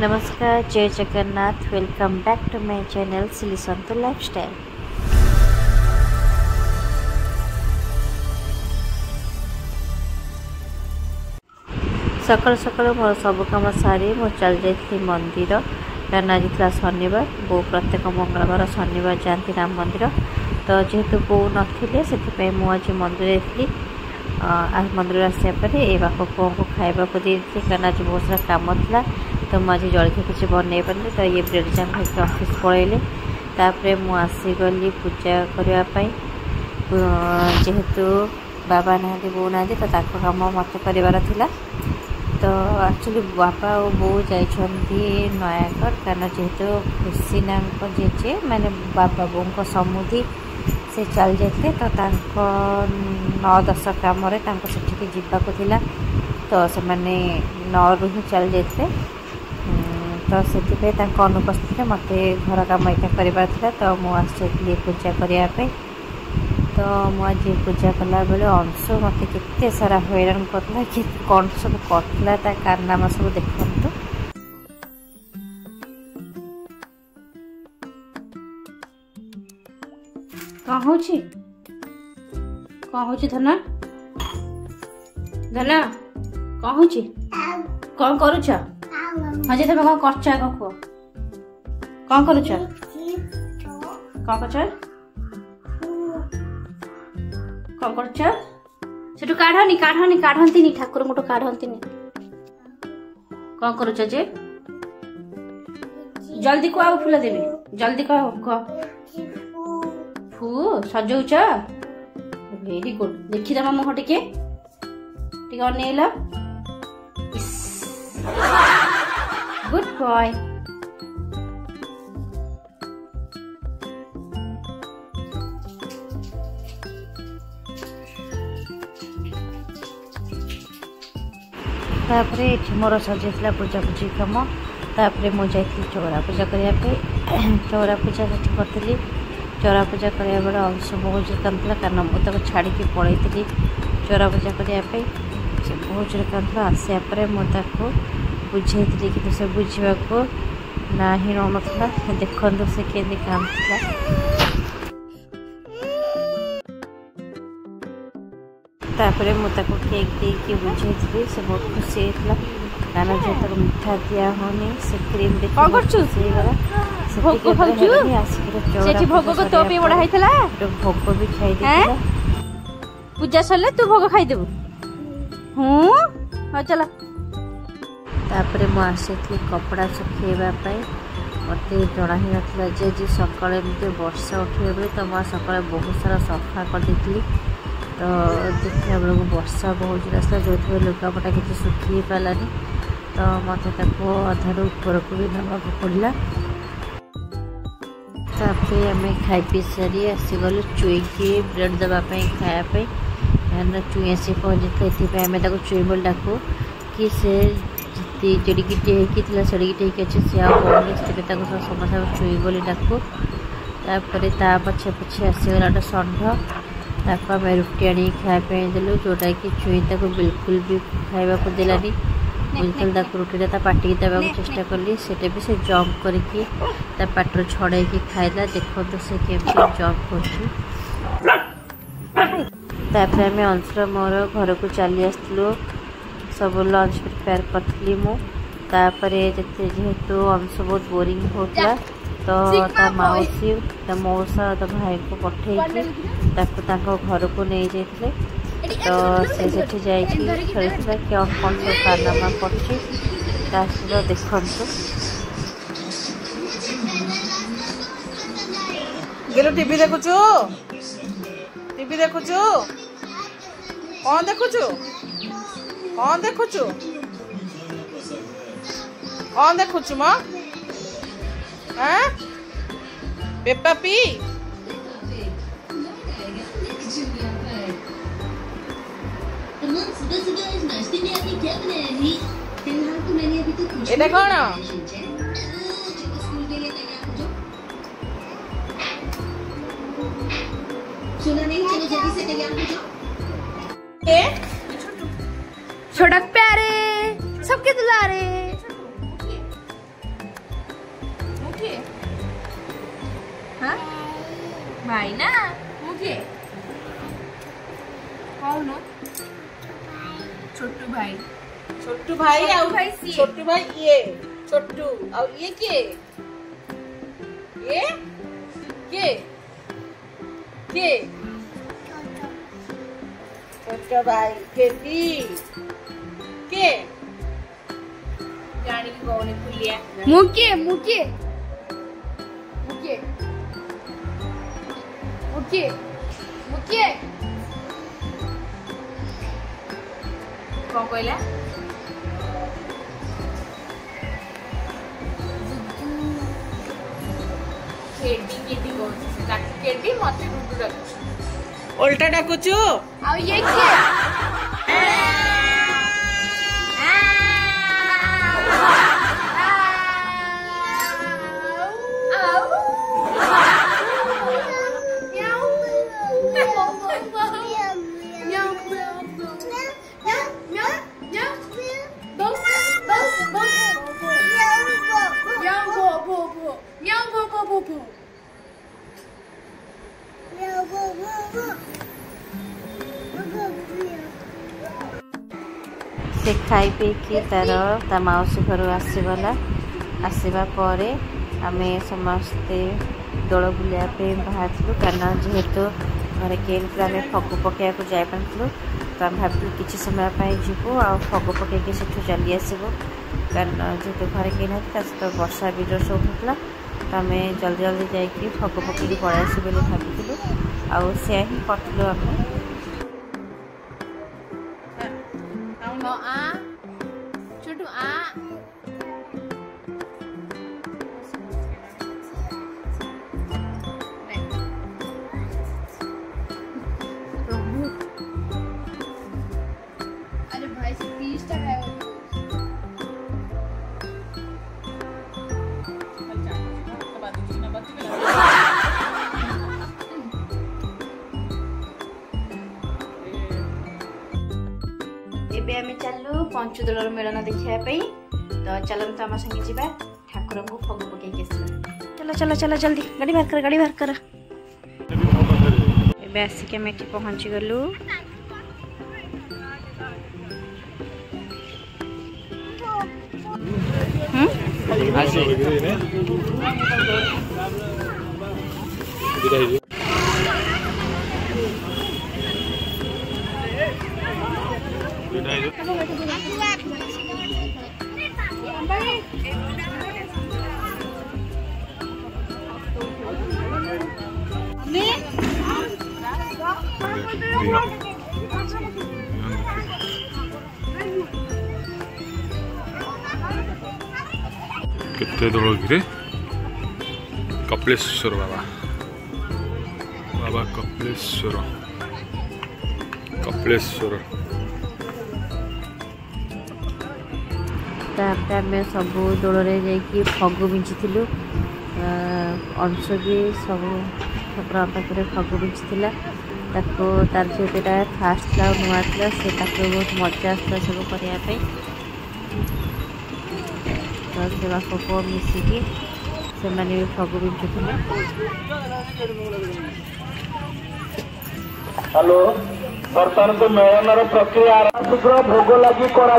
नमस्कार, जय Jagannath. Welcome back to my channel Sili Santu lifestyle. सकाल सकाल मोर सब कम सारी मु चल जाइली मंदिर कारण आज था शनिवार। बो प्रत्येक मंगलवार शनिवार जाती राम मंदिर। तो जेहेतु बो नथिले से मुझे मंदिर जाइली। मंदिर आसा बापा पुओं को खाइबा को देती कारण आज बहुत सारा काम था। तो मुझे जलखी किसी बनई पारे। तो ये ब्रेड जाम खाई ऑफिस पलैले। तापर मुसीगली पूजा करने जेहेतु बाबा ना बो ना तो कम मत कर। तो एक्चुअली बापा और बो जाइछन्ती नयागढ़ कारण जेहेतु खुशीना जेजे माने बाबा बो समुदी से चल जाते। तो 9-10 काम से जीवाक तो से 9 ही चल जाते। तो से अनुपस्थित मत घर कम एका कर। तो मुझे पूजा करने। तो मुझे पूजा कला बेले अंश मत के सारा हैरान करला कि कौन सब कटला कारनामा सब देखु। कौन हो धना धना कौन हो कौन करुच हाँ जी तुम कौन कर कौन करुच कौन कर सेठू काढ़नी काढ़नी काढ़ती ठाकुर गोटे काढ़ती कौन करुच जे जल्दी कह फूल देवी जल्दी कह फू सजौच वेरी गुड देखीदमा मुह टिके अनेल गुड बॉय। तापरे मोर सजाइला पूजा पूजी कम। तापरे मुझे चौरा पूजा करने। चौरा पूजा करी चौरा पूजा करने बेले अंश बहुत जोर कांदला कारण मुझे छाड़ी पलैली चौरा पूजा करने। से बहुत जोर कांदला आसापर मुझे बुझे कि से बुझा को ना ही नौन देखु से केमी कांदला। तापर मुझे केक देकी बुझे से बहुत खुशी होता कारण जो मिठा दिया होनी से क्रीम भोग भी खाई पूजा सरले तू भोग खाईदेबू। हाँ चला। तापर मुझे कपड़ा सुखेवाई मत जना ही नाला जे सका वर्षा उठे बेले तो मुझे सका बहुत सारा सफा कर देती। तो देखा बेलू वर्षा बहुत जोर आसला जो लुगापटा किसी सुखी पारानी। तो मत अधारू ऊपर को भी नवाक पड़ा। तापर आम खाई पी सारी आसीगलु चुई की ब्रेड देवाई खायापी कारण चुई आसी पहुँची ये आम चुई बोल डाकू कि से जड़िकिटे होता सड़िकिटे अच्छे सी आनी से समस्त चुई बोली डाकू। तापर ता पछे पछे आसीगला गोटे षंढ ताको आम रुटी आनी खायापी देलु जोटा कि चुई बिल्कुल भी खावा को देलानी। बिल्कुल रुटीटा पाटी देवाक चेष्टा कली से भी से जंप करके पाटर छड़े खाइला। देखो तो से केमती जंप कर। आम अंशर मोर घर को चली आसलु सब लंच प्रिपेयर करी मुपर जेहेतु अंश बहुत बोरिंग होता। तो ता मौसी मौसा तो भाई को पठे घर को नहीं जाते। तो से खेलता कौन कौन सब कारनामा पड़े देखु। गेलो टीवी देखुचु टीवी देखुचु कौन देखुचु कौन देखुचु कौन देखुचु मां पेप्पा पी एटा कौन छोटा प्यारे सबके दुलारे भाई ना मुझे कौन छोटू भाई छोटू भाई छोटू भाई ये छोटू और ये के छोटा भाई खेती के जानी की कौन खुलिया मुके मुके मुके मुके मुके कौन कहला केडी केडी कौन से केडी मते रुदु डाक उल्टा डाकुचु आ ये क्या से खाई पीकी तार ता मौसी घर आसीगला आसवा पर आम समस्ते दोल बुलिया बाहर कारण जेहेतु घर के आम फगु पकड़ा जापारू तो आम भाविलु किसी समय जीवु आ फगु पकईकि से चली आसबू कारण जेहेतु घर के ना सहित वर्षा भी जोर से उठुला तो आम जल्दी जल्दी जाकि फगु पकईकि पलि आसू बोली भाविलु आउ से ही कटलु आम छोटू आ अरे भाई से 30 टका है आम चलु पंचदोल मेलन देखापी तो चलते आम संगे जा ठाकुर को फगु पकईकि चलो चलो चलो जल्दी गाड़ी बाहर कर गाड़ी बाहर कर ए आसिक आम ये पहुँची गलु केते दौड़ गिरे कपिलेश्वर बाबा बाबा कपिलेश्वर कपिलेश्वर आम सब दोल जा फगु बिंचीलु अंश भी सब ठाकुर पाखे फगु बिंची तार जेहेतुटा फास्ट था नुआ था से बहुत मजा आसला सब करने तो से बाप पुओ मिसिकी से भी फगु बिंचुले हेलो बर्तमान तो मेलन प्रक्रिया शीघ्र भोग लगी करा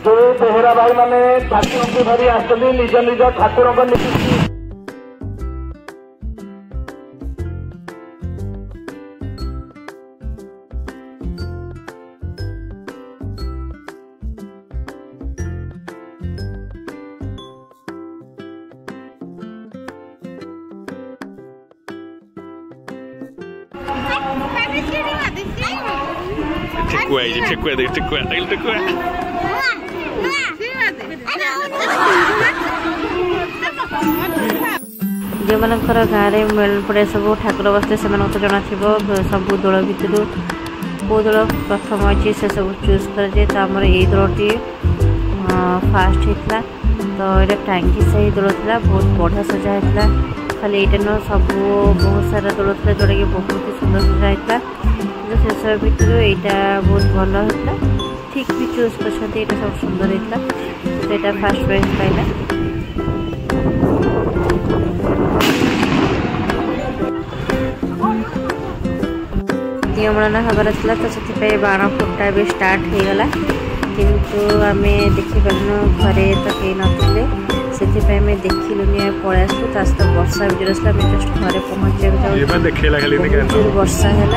जो बेहरा भाई माने ठाकुर को धरी आसते निज निज ठाकुर जो मनकर गाँव में मेल पड़े सब ठाकुर बसते से तो जना थो सब दोल भितर कौ दोल प्रथम अच्छी से सब चूज कर तो आमर ये दोलटी फास्ट होता तो ये टांगी से दोल था बहुत बढ़िया सजा होता खाली यहाँ न सब बहुत सारा दोल था जोटा कि बहुत ही सुंदर सजा होता तो से सब भितर यहाँ बहुत भल होता ठीक भी चूज कर सब सुंदर होता तो यहाँ फास्ट प्राइज पाइला नियमन हबार था तो से बाण फुटा भी स्टार्ट हो गला किंतु आम देखिपारू घरे तो कहीं नथिले से देखिलुनि पलि आसलु सहित वर्षा भी जोर आम जस्ट घरे पहुँचा वर्षा है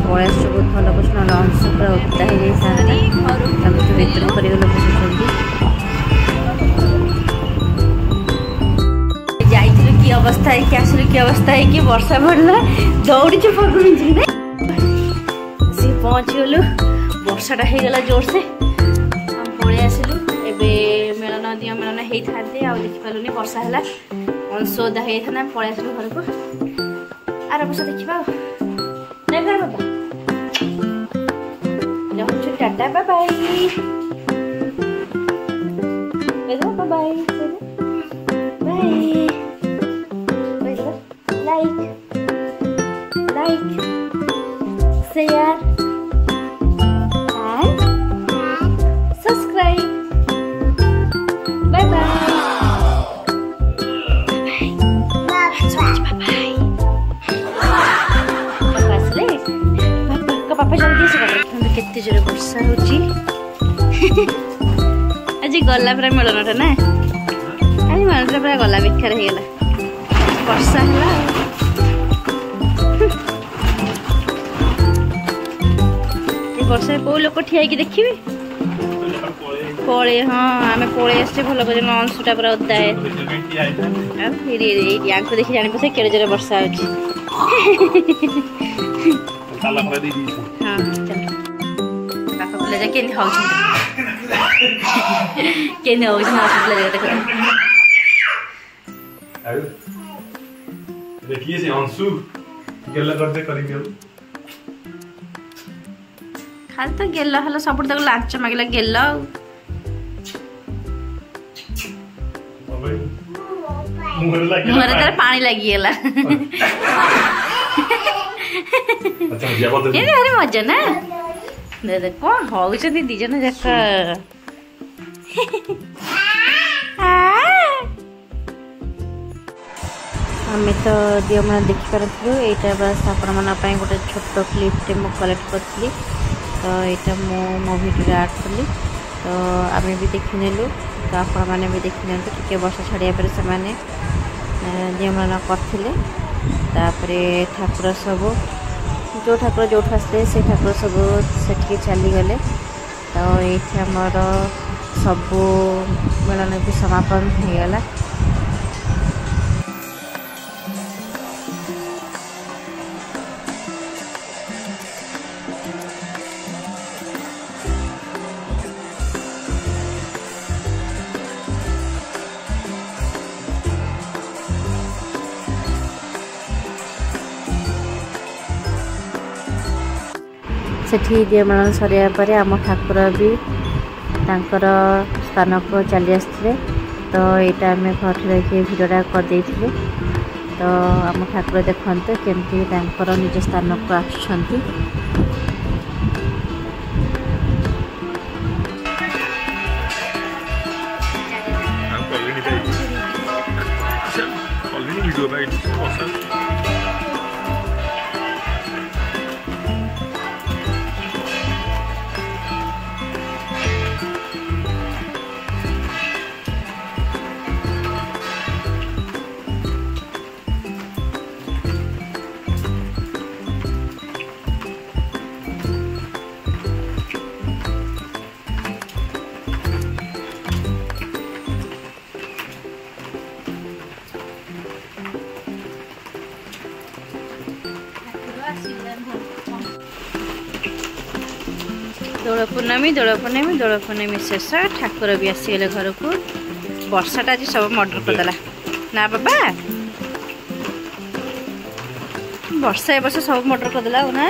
पलि आस बहुत भल कर अंश पूरा उदा हो जाता भर करगल बसुँच कि अवस्था है कि आसलु कि अवस्था है कि वर्षा पड़ला दौड़ी फगुन सी पहुँच गलु वर्षाटा हो गला जोर से पलि आसलु एवं मेलन दिया मेलन होता आ देखिपारूनी वर्षा है अंश ओदा होता पलि आसलु घर को आर वर्ष देखा बाबा tata bye bye bye bye like share and subscribe bye bye पापा जल्दी से केते जोर वर्षा होची आज गला पूरा मिलनटा ना आज मिलनटा पूरा गला बेकार हो गला वर्षा है वर्षा कौ लोक ठिया देखिए पड़े हाँ आम पड़े आसे भल कर अंशुटा पूरा ओदा है देखी जानी पसे केड़े जोर वर्षा होची हाँ चल पापा बोले जा केंदी हो केंदी हो बोले जा देखो देखिए से अंशु गेला करते करिके खाली तो गेल हल सब लाच मागिला गेल मुहर पानी लगिगला भारी मजा ना कौन हो दीज जाक आम तो दियो मैंने देखिपारू यहाँ बस आपण मानी गोटे छोट क्लिपटे मुझे कलेक्ट करी तो यहाँ मो भिडियो ऐड कली तो आम भी देखिनेलु तो आपण मैंने भी देखने टे वर्षा छाड़िया पर से दियो मान करते ठाकुर सब जो ठाकुर जो आसते से ठाकुर सब से चलीगले तो ये आमर सबू मिलन भी समापन होगला सेठी दियमालन सरिया पर आम ठाकुर भी तांकर स्थान को चली आसते तो यहाँ आम घर रही भिडियोटा करदे तो आम ठाकुर देखते केमती निज स्थान को आसुंच दोल पूर्णमी शेष ठाकुर भी आसीगले घर को वर्षाटा आज सब मर्डर करदेला ना बाबा वर्षा ए वर्ष सब मर्डर करदेला ना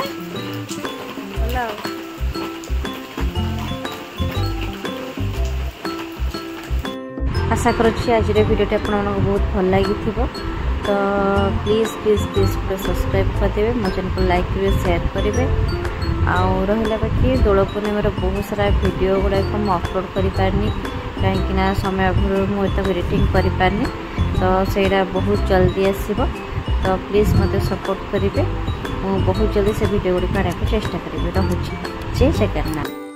आशा करुच्छी आज भिडियोटी आपको बहुत भल लगी तो प्लीज प्लीज प्लीज पूरा सब्सक्राइब करदे मो चैनल को लाइक करेंगे शेयर करेंगे आउ रहा बाकी दोल पूर्णिमार बहुत सारा वीडियो गुड़ाक मुझे अपलोड कर पारनी कहीं समय अभाव मुझे एडिटिंग कर पारनी तो सहीटा बहुत जल्दी आसो तो प्लीज मत सपोर्ट करेंगे बहुत जल्दी से वीडियो गुड़िक आने को चेष्टा करी। रोचे जय जगन्नाथ।